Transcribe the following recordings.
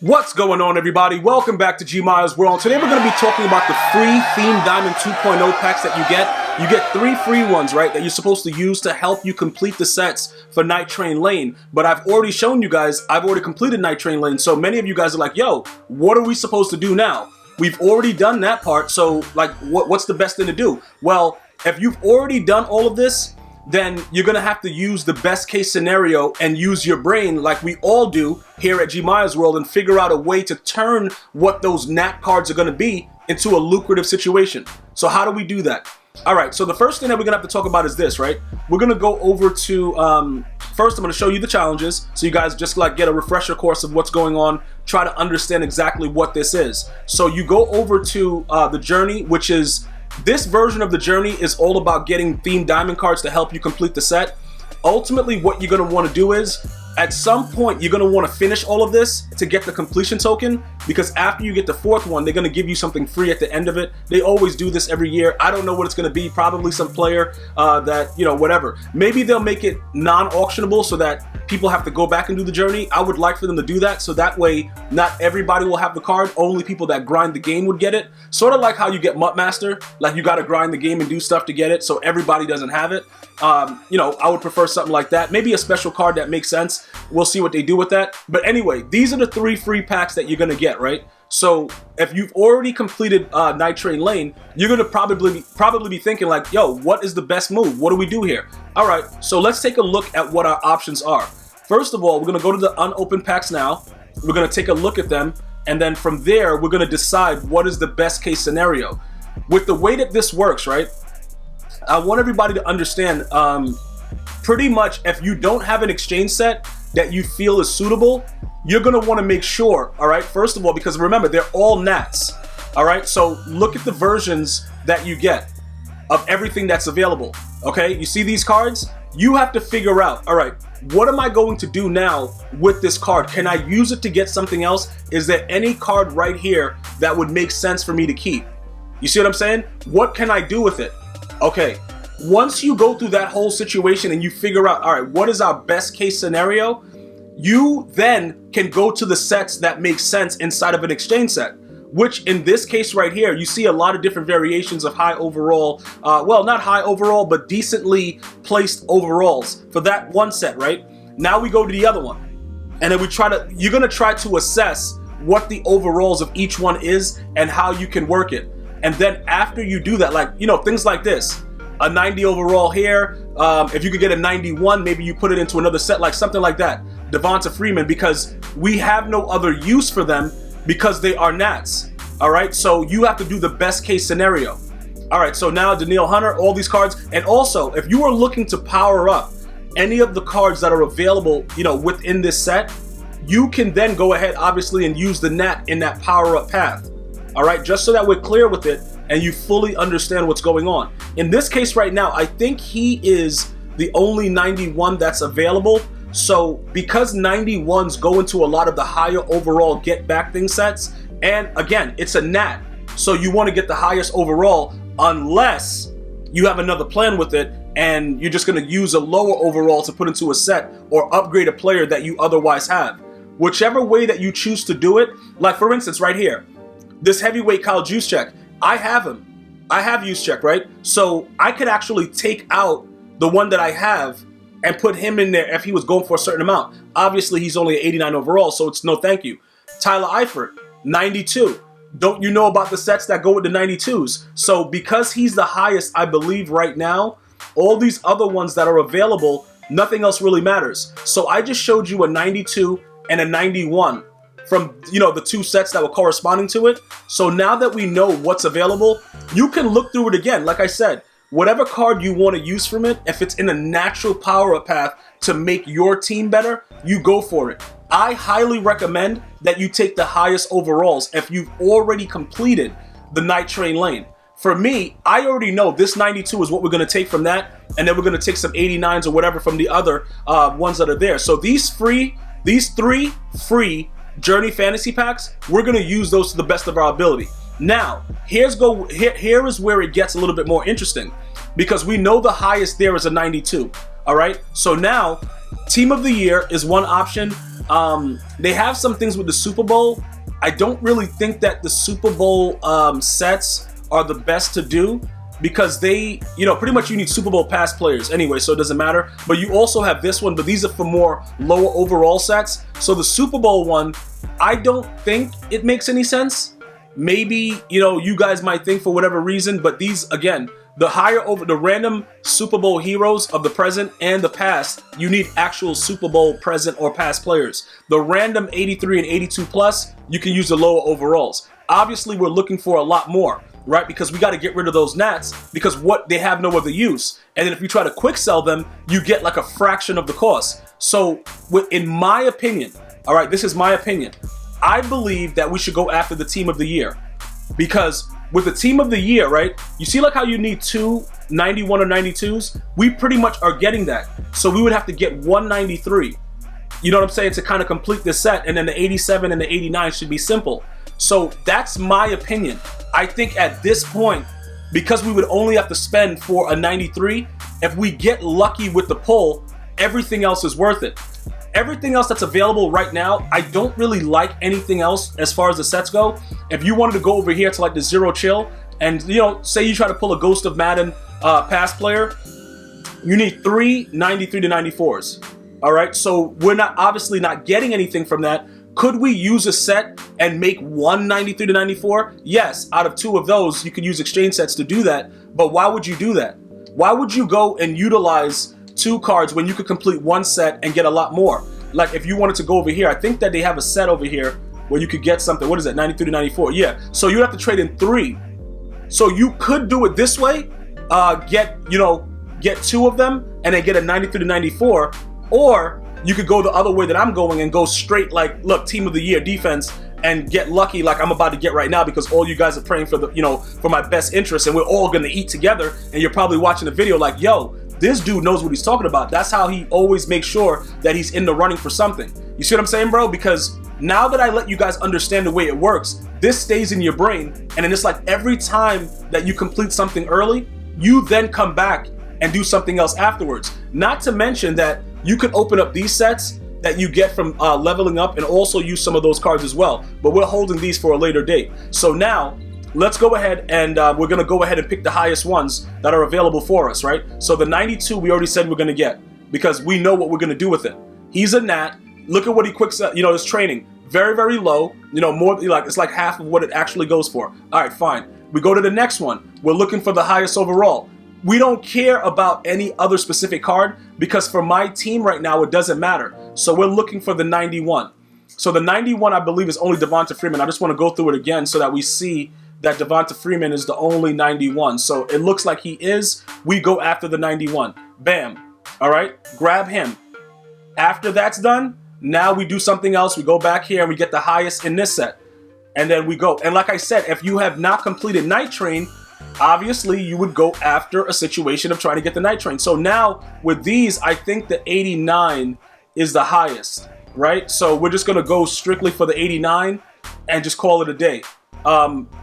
What's going on, everybody? Welcome back to GmiasWorld. Today we're going to be talking about the free Theme Diamond 2.0 packs that you get. You get 3 free ones, right, that you're supposed to use to help you complete the sets for Night Train Lane. But I've already shown you guys, I've already completed Night Train Lane, so many of you guys are like, yo, what are we supposed to do now? We've already done that part, so like, what's the best thing to do? Well, if you've already done all of this, then you're gonna have to use the best case scenario and use your brain like we all do here at GmiasWorld and figure out a way to turn what those NAT cards are gonna be into a lucrative situation. So how do we do that? All right, so the first thing that we're gonna have to talk about is this, right? We're gonna go over to, first I'm gonna show you the challenges so you guys just like get a refresher course of what's going on, try to understand exactly what this is. So you go over to the journey, which is, this version of the journey is all about getting themed diamond cards to help you complete the set. Ultimately, what you're going to want to do is, at some point, you're going to want to finish all of this to get the completion token, because after you get the 4th one, they're going to give you something free at the end of it. They always do this every year. I don't know what it's going to be. Probably some player that, you know, whatever. Maybe they'll make it non-auctionable so that people have to go back and do the journey. I would like for them to do that, so that way not everybody will have the card. Only people that grind the game would get it. Sort of like how you get MUT Master. Like, you got to grind the game and do stuff to get it, so everybody doesn't have it. You know, I would prefer something like that. Maybe a special card that makes sense. We'll see what they do with that. But anyway, these are the 3 free packs that you're gonna get, right? So if you've already completed Night Train Lane, you're gonna probably be thinking like, yo, what is the best move? What do we do here? All right, so let's take a look at what our options are. First of all, we're gonna go to the unopened packs now. We're gonna take a look at them, and then from there, we're gonna decide what is the best case scenario. With the way that this works, right? I want everybody to understand, pretty much if you don't have an exchange set that you feel is suitable, you're gonna wanna make sure, all right? First of all, because remember, they're all NATs, all right? So look at the versions that you get of everything that's available, okay? You see these cards? You have to figure out, all right, what am I going to do now with this card? Can I use it to get something else? Is there any card right here that would make sense for me to keep? You see what I'm saying? What can I do with it? Okay, once you go through that whole situation and you figure out, all right, what is our best case scenario? You then can go to the sets that make sense inside of an exchange set, which in this case right here, you see a lot of different variations of high overall, well, not high overall, but decently placed overalls for that one set, right? Now we go to the other one, and then you're gonna try to assess what the overalls of each one is and how you can work it. And then after you do that, like, you know, things like this, a 90 overall here, if you could get a 91, maybe you put it into another set, like something like that. Devonta Freeman, because we have no other use for them because they are NATs, all right? So you have to do the best case scenario. All right, so now Danielle Hunter, all these cards, and also if you are looking to power up any of the cards that are available, you know, within this set, you can then go ahead, obviously, and use the NAT in that power up path. All right, just so that we're clear with it and you fully understand what's going on. In this case right now, I think he is the only 91 that's available. So because 91s go into a lot of the higher overall get back thing sets, and again, it's a NAT, so you want to get the highest overall unless you have another plan with it and you're just going to use a lower overall to put into a set or upgrade a player that you otherwise have. Whichever way that you choose to do it, like for instance right here, this heavyweight Kyle Juszczyk, I have him. I have Juszczyk, right? So I could actually take out the one that I have and put him in there if he was going for a certain amount. Obviously, he's only an 89 overall, so it's no thank you. Tyler Eifert, 92. Don't you know about the sets that go with the 92s? So because he's the highest, I believe right now, all these other ones that are available, nothing else really matters. So I just showed you a 92 and a 91 from, you know, the 2 sets that were corresponding to it. So now that we know what's available, you can look through it again. Like I said, whatever card you want to use from it, if it's in a natural power-up path to make your team better, you go for it. I highly recommend that you take the highest overalls if you've already completed the Night Train Lane. For me, I already know this 92 is what we're going to take from that, and then we're going to take some 89s or whatever from the other ones that are there. So these 3 free Journey Fantasy Packs, we're going to use those to the best of our ability. Now, here is where it gets a little bit more interesting, because we know the highest there is a 92, all right? So now, Team of the Year is one option. They have some things with the Super Bowl. I don't really think that the Super Bowl sets are the best to do, because they, pretty much you need Super Bowl pass players anyway, so it doesn't matter. But you also have this one, but these are for more lower overall sets. So the Super Bowl one, I don't think it makes any sense. Maybe, you guys might think for whatever reason, but these, again, the higher over the random Super Bowl heroes of the present and the past, you need actual Super Bowl present or past players. The random 83 and 82 plus, you can use the lower overalls. Obviously, we're looking for a lot more, right? Because we got to get rid of those NATs, because they have no other use. And then if you try to quick sell them, you get like a fraction of the cost. So in my opinion, all right, this is my opinion, I believe that we should go after the team of the year. Because with the team of the year, right, you see like how you need 2 91 or 92s? We pretty much are getting that. So we would have to get 193. You know what I'm saying? To kind of complete this set. And then the 87 and the 89 should be simple. So that's my opinion. I think at this point, because we would only have to spend for a 93, if we get lucky with the pull, everything else is worth it. Everything else that's available right now, I don't really like anything else as far as the sets go. If you wanted to go over here to like the Zero Chill, and say you try to pull a Ghost of Madden pass player, you need 3 93 to 94s. All right, so we're obviously not getting anything from that. Could we use a set and make 1 93 to 94? Yes, out of 2 of those, you could use exchange sets to do that. But why would you do that? Why would you go and utilize 2 cards when you could complete 1 set and get a lot more? Like if you wanted to go over here, I think that they have a set over here where you could get something. What is that, 93 to 94? Yeah, so you'd have to trade in 3. So you could do it this way, get 2 of them and then get a 93 to 94, or you could go the other way that I'm going and go straight like, look, team of the year defense, and get lucky like I'm about to get right now, because all you guys are praying for for my best interest, and we're all gonna eat together, and you're probably watching the video like, yo, this dude knows what he's talking about. That's how he always makes sure that he's in the running for something. You see what I'm saying, bro? Because now that I let you guys understand the way it works, this stays in your brain, and then it's like every time that you complete something early, you then come back and do something else afterwards. Not to mention that you could open up these sets that you get from leveling up and also use some of those cards as well. But we're holding these for a later date. So now, let's go ahead and we're going to go ahead and pick the highest ones that are available for us, right? So the 92 we already said we're going to get, because we know what we're going to do with it. He's a NAT. Look at what he quicks, his training. Very, very low. More like it's like half of what it actually goes for. All right, fine. We go to the next one. We're looking for the highest overall. We don't care about any other specific card, because for my team right now, it doesn't matter. So we're looking for the 91. So the 91, I believe, is only Devonta Freeman. I just want to go through it again so that we see that Devonta Freeman is the only 91. So it looks like he is. We go after the 91. Bam. All right. Grab him. After that's done, now we do something else. We go back here and we get the highest in this set. And then we go. And like I said, if you have not completed Night Train, obviously you would go after a situation of trying to get the Night Train. So now with these, I think the 89 is the highest, right? So we're just going to go strictly for the 89 and just call it a day.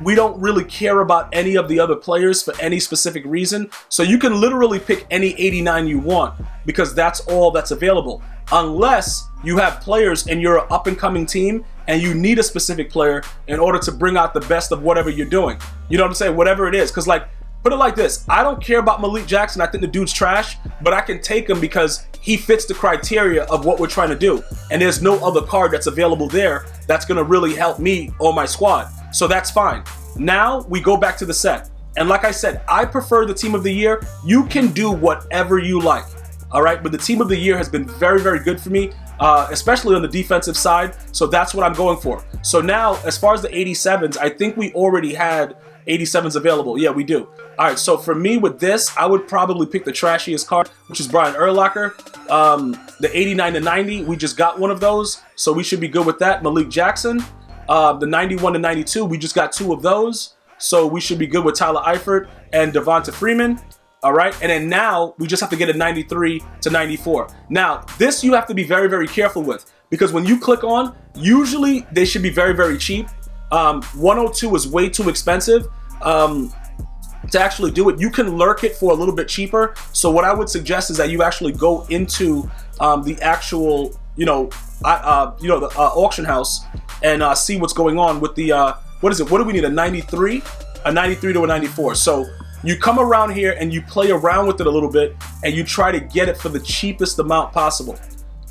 We don't really care about any of the other players for any specific reason. So you can literally pick any 89 you want, because that's all that's available. Unless you have players and you're an up-and-coming team and you need a specific player in order to bring out the best of whatever you're doing. You know what I'm saying? Whatever it is. Because, like, put it like this. I don't care about Malik Jackson. I think the dude's trash. But I can take him because he fits the criteria of what we're trying to do. And there's no other card that's available there that's going to really help me or my squad. So that's fine. Now we go back to the set. And like I said, I prefer the team of the year. You can do whatever you like. All right, but the team of the year has been very, very good for me, especially on the defensive side. So that's what I'm going for. So now, as far as the 87s, I think we already had 87s available. Yeah, we do. All right, so for me with this, I would probably pick the trashiest card, which is Brian Urlacher. The 89 to 90, we just got one of those, so we should be good with that. Malik Jackson. The 91 to 92, we just got 2 of those, so we should be good with Tyler Eifert and Devonta Freeman. All right, and then now we just have to get a 93 to 94. Now, this you have to be very, very careful with, because when you click on, usually they should be very, very cheap. 102 is way too expensive to actually do it. You can lurk it for a little bit cheaper. So what I would suggest is that you actually go into the actual the auction house and see what's going on with the what is it? What do we need? A 93 to a 94. So you come around here and you play around with it a little bit and you try to get it for the cheapest amount possible.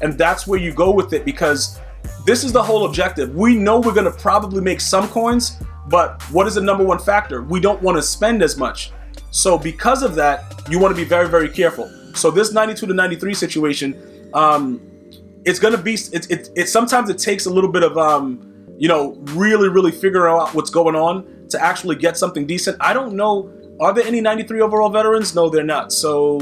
And that's where you go with it, because this is the whole objective. We know we're going to probably make some coins, but what is the number one factor? We don't want to spend as much. So because of that, you want to be very, very careful. So this 92 to 93 situation, it's going to be, sometimes it takes a little bit of, really figuring out what's going on to actually get something decent. I don't know. Are there any 93 overall veterans? No, they're not. So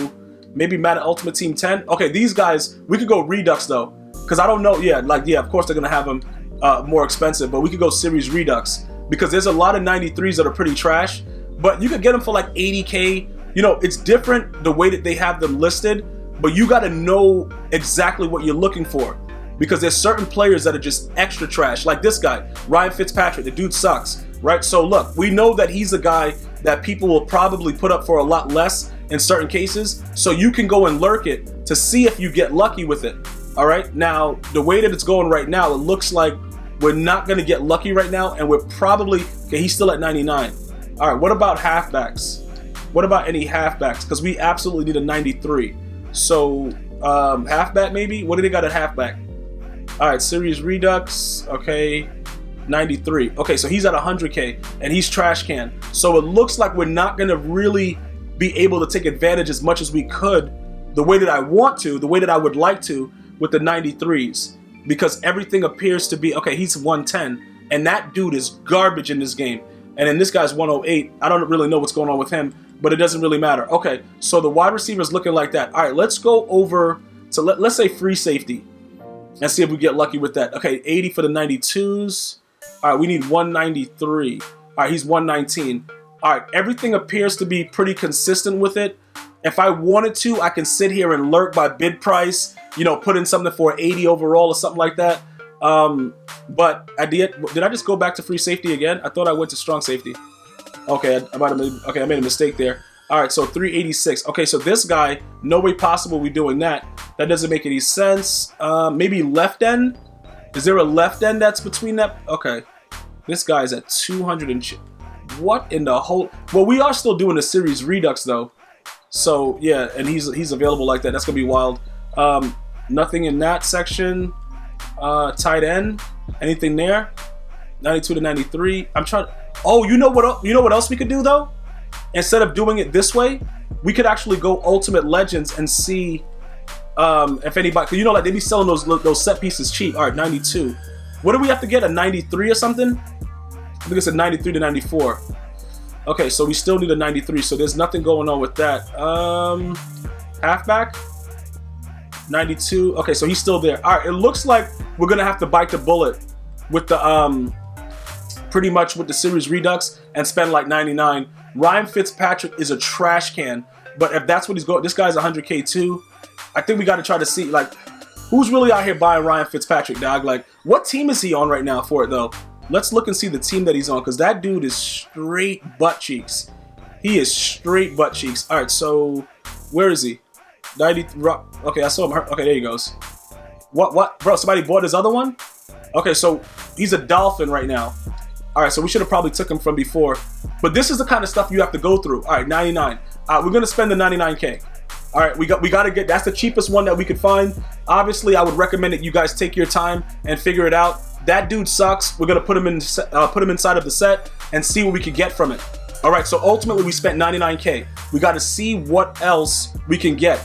maybe Madden Ultimate Team 10. Okay, these guys, we could go Redux though, because I don't know. Yeah, of course they're going to have them more expensive, but we could go Series Redux because there's a lot of 93s that are pretty trash, but you could get them for like 80K. It's different the way that they have them listed, but you got to know exactly what you're looking for, because there's certain players that are just extra trash. Like this guy, Ryan Fitzpatrick, the dude sucks, right? So look, we know that he's a guy that people will probably put up for a lot less in certain cases. So you can go and lurk it to see if you get lucky with it. All right. Now, the way that it's going right now, it looks like we're not going to get lucky right now. And we're probably, okay, he's still at 99. All right. What about halfbacks? What about any halfbacks? Because we absolutely need a 93. So halfback maybe? What do they got at halfback? All right. Series Redux. Okay. 93. Okay, so he's at 100K and he's trash can. So it looks like we're not going to really be able to take advantage as much as we could, the way that I want to, the way that I would like to with the 93s, because everything appears to be, okay, he's 110 and that dude is garbage in this game. And then this guy's 108. I don't really know what's going on with him, but it doesn't really matter. Okay, so the wide receiver is looking like that. All right, let's go over to, let's say free safety and see if we get lucky with that. Okay, 80 for the 92s. All right, we need 193. All right, he's 119. All right, everything appears to be pretty consistent with it. If I wanted to, I can sit here and lurk by bid price, put in something for 80 overall or something like that. But did I just go back to free safety again? I thought I went to strong safety. Okay, I made a mistake there. All right, so 386. Okay, so this guy, no way possible we doing that. That doesn't make any sense. Maybe left end? Is there a left end that's between that? Okay. This guy's at 200 and what in the whole... Well, we are still doing a Series Redux though. So yeah, and he's available like that. That's gonna be wild. Nothing in that section. Tight end. Anything there? 92 to 93. I'm trying... Oh, you know what else we could do though? Instead of doing it this way, we could actually go Ultimate Legends and see if anybody, like they be selling those set pieces cheap. All right, 92. What do we have to get? A 93 or something? I think it's a 93 to 94. Okay, so we still need a 93. So there's nothing going on with that. Halfback, 92. Okay, so he's still there. All right, it looks like we're gonna have to bite the bullet with the pretty much with the Series Redux and spend like 99. Ryan Fitzpatrick is a trash can, but if that's what he's going, this guy's 100K too. I think we got to try to see, like, who's really out here buying Ryan Fitzpatrick, dog? Like, what team is he on right now for it, though? Let's look and see the team that he's on, because that dude is straight butt cheeks. He is straight butt cheeks. All right, so where is he? 90. Okay, I saw him. Okay, there he goes. What? Bro, somebody bought his other one? Okay, so he's a Dolphin right now. All right, so we should have probably took him from before. But this is the kind of stuff you have to go through. All right, 99. We're going to spend the 99K. All right, we got to get, that's the cheapest one that we could find. Obviously, I would recommend that you guys take your time and figure it out. That dude sucks. We're going to put him inside of the set and see what we could get from it. All right, so ultimately we spent 99K. We got to see what else we can get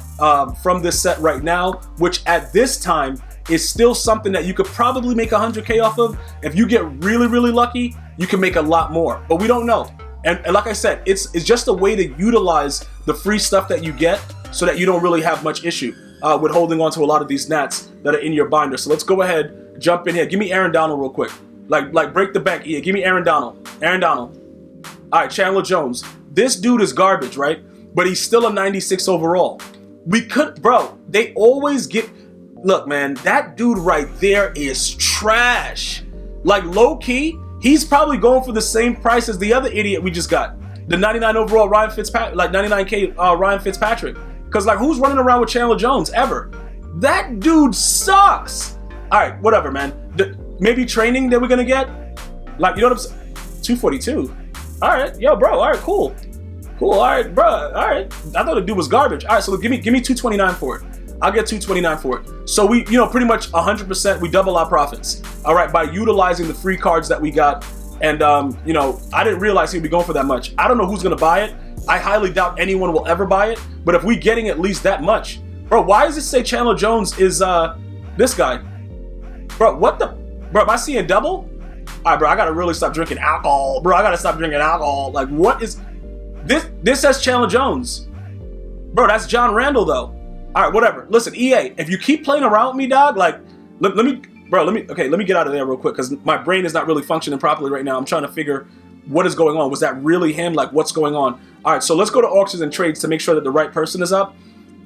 from this set right now, which at this time is still something that you could probably make 100K off of. If you get really, really lucky, you can make a lot more, but we don't know. And like I said, it's just a way to utilize the free stuff that you get so that you don't really have much issue with holding on to a lot of these nats that are in your binder. So let's go ahead, jump in here. Give me Aaron Donald real quick. Like break the bank. Yeah, give me Aaron Donald. Aaron Donald. All right, Chandler Jones. This dude is garbage, right? But he's still a 96 overall. We could, bro, they always get, look, man, that dude right there is trash. Like low key, he's probably going for the same price as the other idiot we just got. The 99 overall Ryan Fitzpatrick, like 99K Ryan Fitzpatrick. Because like who's running around with Chandler Jones ever? That dude sucks. All right, whatever, man. Maybe training that we're gonna get, like, you know what I'm saying? 242. All right, yo, bro. All right, cool. All right, bro. All right. I thought the dude was garbage. All right, so give me 229 for it. I'll get 229 for it. So we, pretty much 100%. We double our profits. All right, by utilizing the free cards that we got. And I didn't realize he'd be going for that much. I don't know who's gonna buy it. I highly doubt anyone will ever buy it. But if we're getting at least that much, bro, why does it say Chandler Jones is this guy? Bro, what the? Bro, am I seeing double? All right, bro, I gotta really stop drinking alcohol. Bro, I gotta stop drinking alcohol. Like, what is this? This says Chandler Jones. Bro, that's John Randall, though. All right, whatever. Listen, EA, if you keep playing around with me, dog, like, let me get out of there real quick, because my brain is not really functioning properly right now. I'm trying to figure what is going on. Was that really him? Like, what's going on? All right, so let's go to auctions and trades to make sure that the right person is up.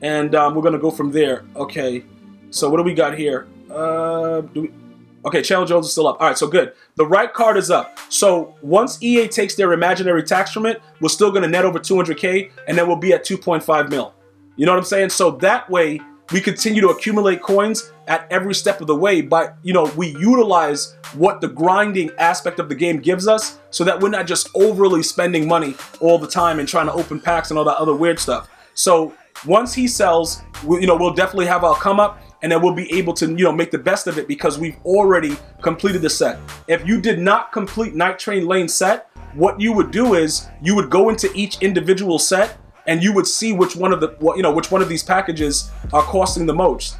And we're gonna go from there. Okay, so what do we got here? Okay, Chandler Jones is still up. All right, so good. The right card is up. So once EA takes their imaginary tax from it, we're still going to net over 200K, and then we'll be at 2.5 mil. You know what I'm saying? So that way, we continue to accumulate coins at every step of the way. But, we utilize what the grinding aspect of the game gives us so that we're not just overly spending money all the time and trying to open packs and all that other weird stuff. So once he sells, we'll definitely have our come up. And then we'll be able to, make the best of it because we've already completed the set. If you did not complete Night Train Lane set, what you would do is you would go into each individual set and you would see which one of these packages are costing the most.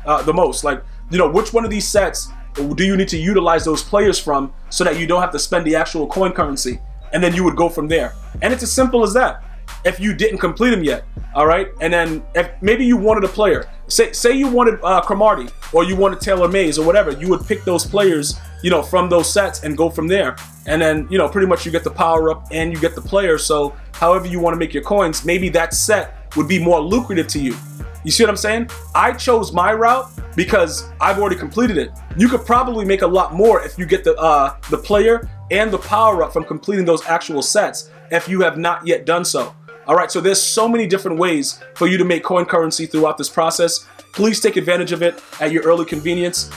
Like, which one of these sets do you need to utilize those players from so that you don't have to spend the actual coin currency, and then you would go from there. And it's as simple as that. If you didn't complete them yet, all right, and then if maybe you wanted a player, say you wanted Cromartie or you wanted Taylor Mays or whatever, you would pick those players, from those sets and go from there. And then, pretty much you get the power up and you get the player. So however you want to make your coins, maybe that set would be more lucrative to you. You see what I'm saying? I chose my route because I've already completed it. You could probably make a lot more if you get the player and the power up from completing those actual sets if you have not yet done so. All right, so there's so many different ways for you to make coin currency throughout this process. Please take advantage of it at your earliest convenience,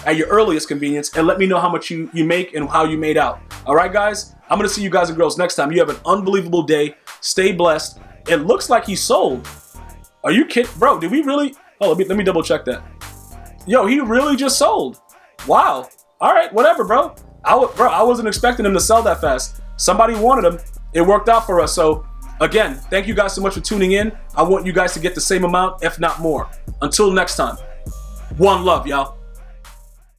and let me know how much you make and how you made out. All right, guys? I'm going to see you guys and girls next time. You have an unbelievable day. Stay blessed. It looks like he sold. Are you kidding? Bro, did we really? Oh, let me double check that. Yo, he really just sold. Wow. All right, whatever, bro. I wasn't expecting him to sell that fast. Somebody wanted him. It worked out for us, so... Again, thank you guys so much for tuning in. I want you guys to get the same amount, if not more. Until next time, one love, y'all.